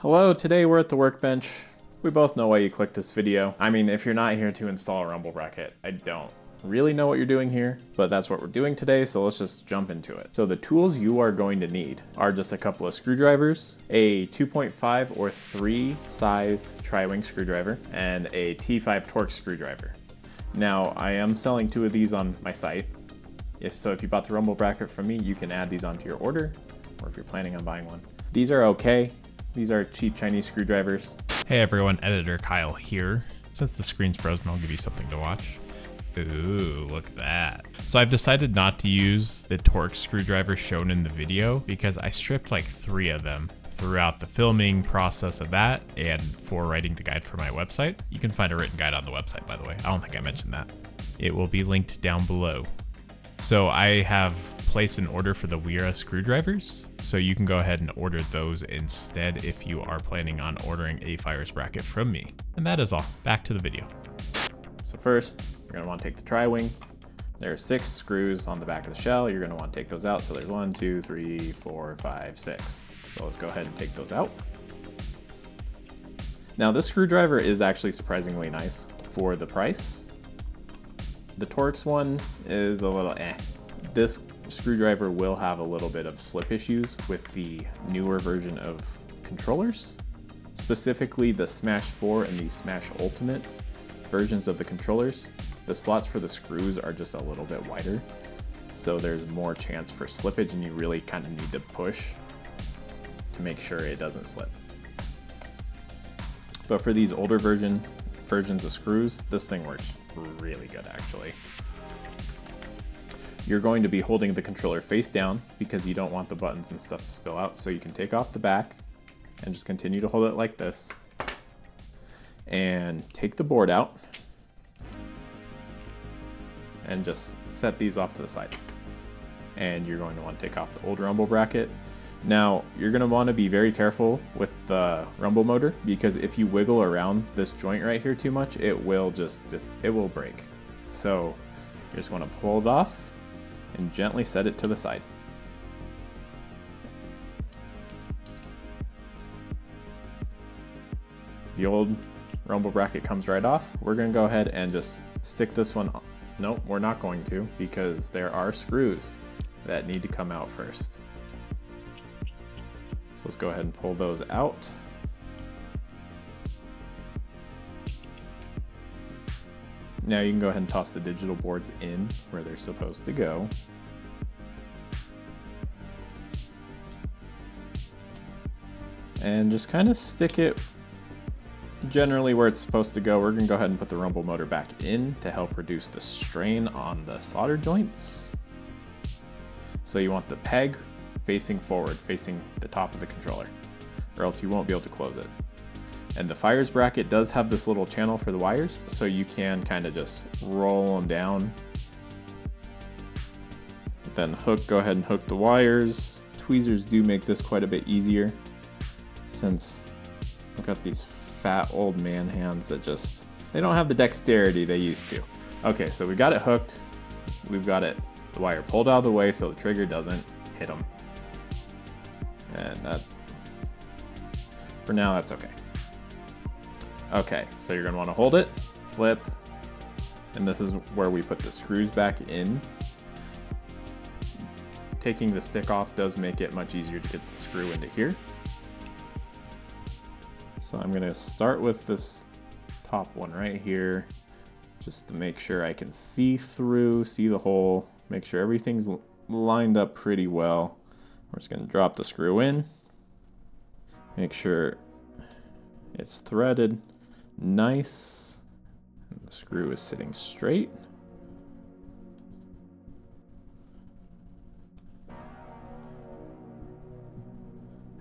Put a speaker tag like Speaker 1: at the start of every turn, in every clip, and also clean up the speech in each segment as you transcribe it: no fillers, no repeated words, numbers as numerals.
Speaker 1: Hello, today we're at the workbench. We both know why you clicked this video. I mean, if you're not here to install a rumble bracket, I don't really know what you're doing here, but that's what we're doing today, so let's just jump into it. So the tools you are going to need are just a couple of screwdrivers, a 2.5 or 3 sized tri-wing screwdriver, and a T5 Torx screwdriver. Now, I am selling 2 of these on my site. If you bought the rumble bracket from me, you can add these onto your order, or if you're planning on buying one. These are okay. These are cheap Chinese screwdrivers.
Speaker 2: Hey everyone, Editor Kyle here. Since the screen's frozen, I'll give you something to watch. Ooh, look at that. So I've decided not to use the Torx screwdriver shown in the video because I stripped like 3 of them throughout the filming process of that and for writing the guide for my website. You can find a written guide on the website, by the way. I don't think I mentioned that. It will be linked down below. So I have placed an order for the Wera screwdrivers, so you can go ahead and order those instead if you are planning on ordering a fires bracket from me. And that is all. Back to the video.
Speaker 1: So first, you're going to want to take the tri-wing. There are 6 screws on the back of the shell. You're going to want to take those out. So there's 1, 2, 3, 4, 5, 6. So let's go ahead and take those out. Now this screwdriver is actually surprisingly nice for the price. The Torx one is a little eh. This screwdriver will have a little bit of slip issues with the newer version of controllers, specifically the Smash 4 and the Smash Ultimate versions of the controllers. The slots for the screws are just a little bit wider, so there's more chance for slippage, and you really kind of need to push to make sure it doesn't slip. But for these older versions of screws, this thing works really good actually. You're going to be holding the controller face down because you don't want the buttons and stuff to spill out, so you can take off the back and just continue to hold it like this and take the board out and just set these off to the side. And you're going to want to take off the old rumble bracket. Now, you're going to want to be very careful with the rumble motor because if you wiggle around this joint right here too much, it will it will break. So you just want to pull it off and gently set it to the side. The old rumble bracket comes right off. We're going to go ahead and just stick this one on. Nope, we're not going to, because there are screws that need to come out first. So let's go ahead and pull those out. Now you can go ahead and toss the digital boards in where they're supposed to go. And just kind of stick it generally where it's supposed to go. We're going to go ahead and put the rumble motor back in to help reduce the strain on the solder joints. So you want the peg facing forward, facing the top of the controller, or else you won't be able to close it. And the fires bracket does have this little channel for the wires, so you can kind of just roll them down. Then go ahead and hook the wires. Tweezers do make this quite a bit easier since I've got these fat old man hands that they don't have the dexterity they used to. Okay, so we got it hooked. We've got the wire pulled out of the way so the trigger doesn't hit them. And for now, that's okay. Okay, so you're gonna wanna hold it, flip, and this is where we put the screws back in. Taking the stick off does make it much easier to get the screw into here. So I'm gonna start with this top one right here, just to make sure I can see the hole, make sure everything's lined up pretty well. We're just going to drop the screw in, make sure it's threaded nice, and the screw is sitting straight.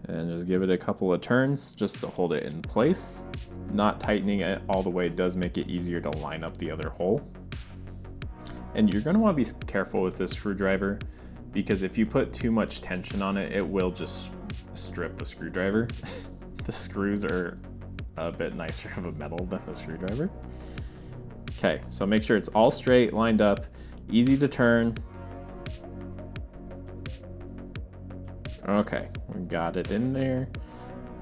Speaker 1: And just give it a couple of turns just to hold it in place. Not tightening it all the way does make it easier to line up the other hole. And you're going to want to be careful with this screwdriver, because if you put too much tension on it, it will just strip the screwdriver. The screws are a bit nicer of a metal than the screwdriver. Okay, so make sure it's all straight, lined up, easy to turn. Okay, we got it in there.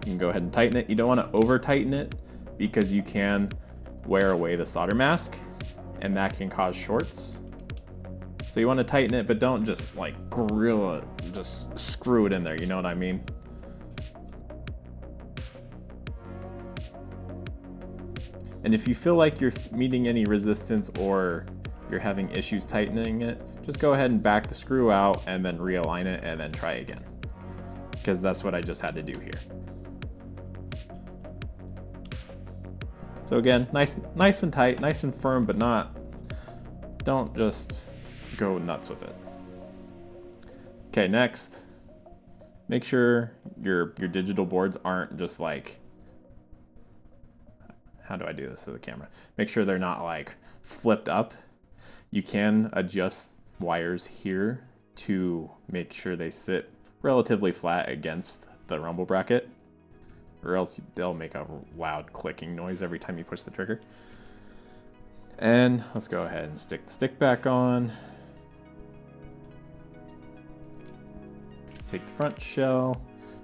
Speaker 1: You can go ahead and tighten it. You don't want to over tighten it because you can wear away the solder mask and that can cause shorts. So you want to tighten it, but don't just like grill it, just screw it in there, you know what I mean? And if you feel like you're meeting any resistance or you're having issues tightening it, just go ahead and back the screw out and then realign it and then try again. Because that's what I just had to do here. So again, nice and tight, nice and firm, but don't just go nuts with it. Okay, next, make sure your digital boards aren't just like, how do I do this to the camera? Make sure they're not like flipped up. You can adjust wires here to make sure they sit relatively flat against the rumble bracket, or else they'll make a loud clicking noise every time you push the trigger. And let's go ahead and stick the stick back on. Take the front shell,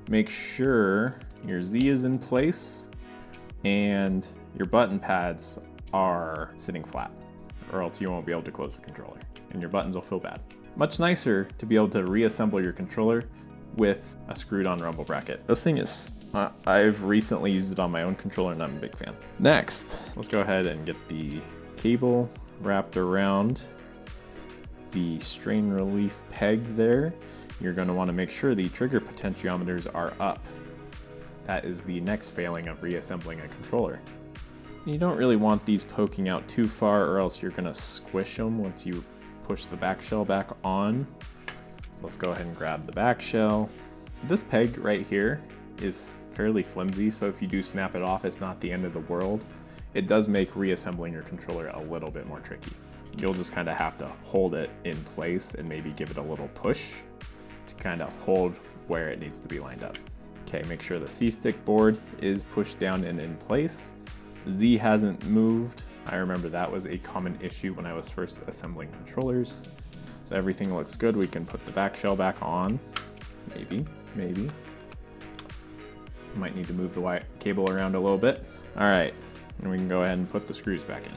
Speaker 1: make sure your Z is in place and your button pads are sitting flat, or else you won't be able to close the controller and your buttons will feel bad. Much nicer to be able to reassemble your controller with a screwed on rumble bracket. This thing is, I've recently used it on my own controller and I'm a big fan. Next, let's go ahead and get the cable wrapped around the strain relief peg there. You're going to want to make sure the trigger potentiometers are up. That is the next failing of reassembling a controller. You don't really want these poking out too far or else you're going to squish them once you push the back shell back on. So let's go ahead and grab the back shell. This peg right here is fairly flimsy, so if you do snap it off, it's not the end of the world. It does make reassembling your controller a little bit more tricky. You'll just kind of have to hold it in place and maybe give it a little push to kind of hold where it needs to be lined up. Okay, make sure the C-stick board is pushed down and in place. Z hasn't moved. I remember that was a common issue when I was first assembling controllers. So everything looks good. We can put the back shell back on. Maybe. Might need to move the wire cable around a little bit. All right, and we can go ahead and put the screws back in.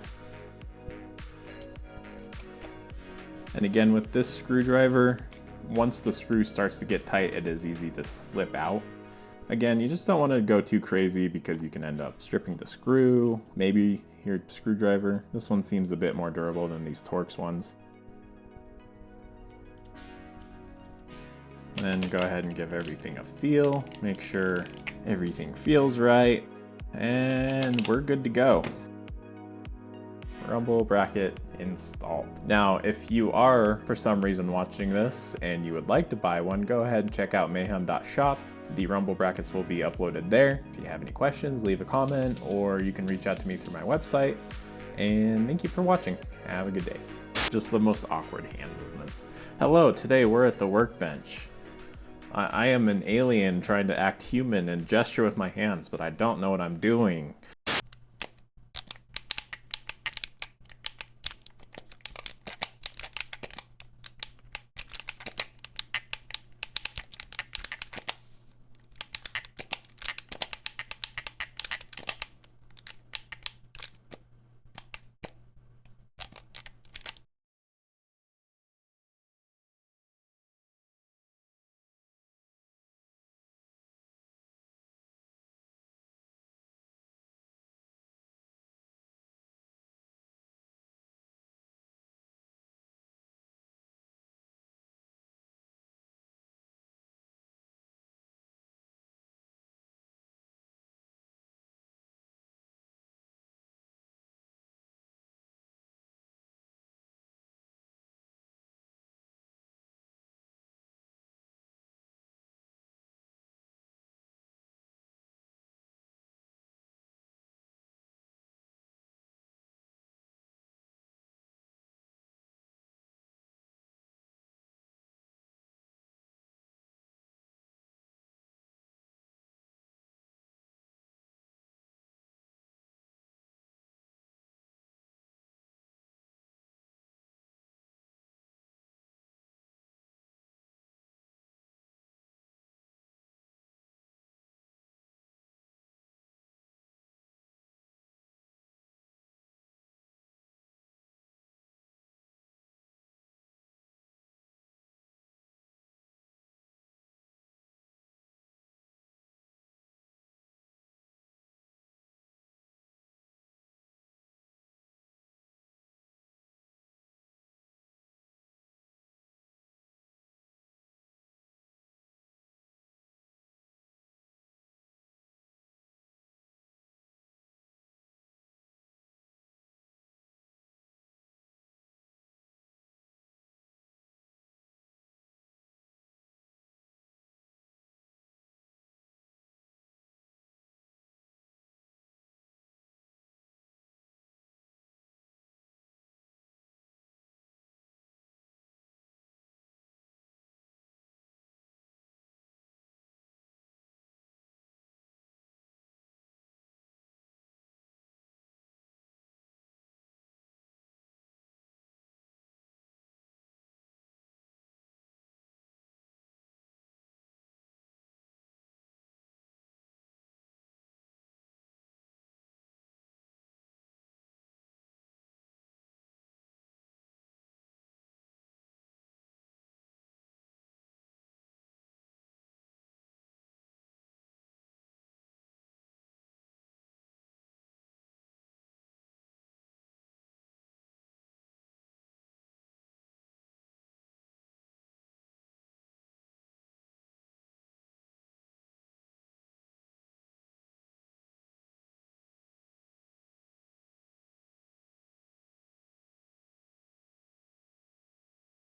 Speaker 1: And again, with this screwdriver, once the screw starts to get tight, it is easy to slip out. Again, you just don't want to go too crazy because you can end up stripping the screw, maybe your screwdriver. This one seems a bit more durable than these Torx ones. Then go ahead and give everything a feel. Make sure everything feels right. And we're good to go. Rumble bracket installed. Now, if you are for some reason watching this and you would like to buy one, go ahead and check out mayhem.shop. The rumble brackets will be uploaded there. If you have any questions, leave a comment, or you can reach out to me through my website. And thank you for watching. Have a good day. Just the most awkward hand movements. Hello, today we're at the workbench. I am an alien trying to act human and gesture with my hands, but I don't know what I'm doing.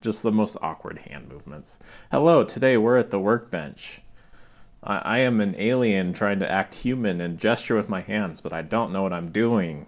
Speaker 1: Just the most awkward hand movements. Hello, today we're at the workbench. I am an alien trying to act human and gesture with my hands, but I don't know what I'm doing.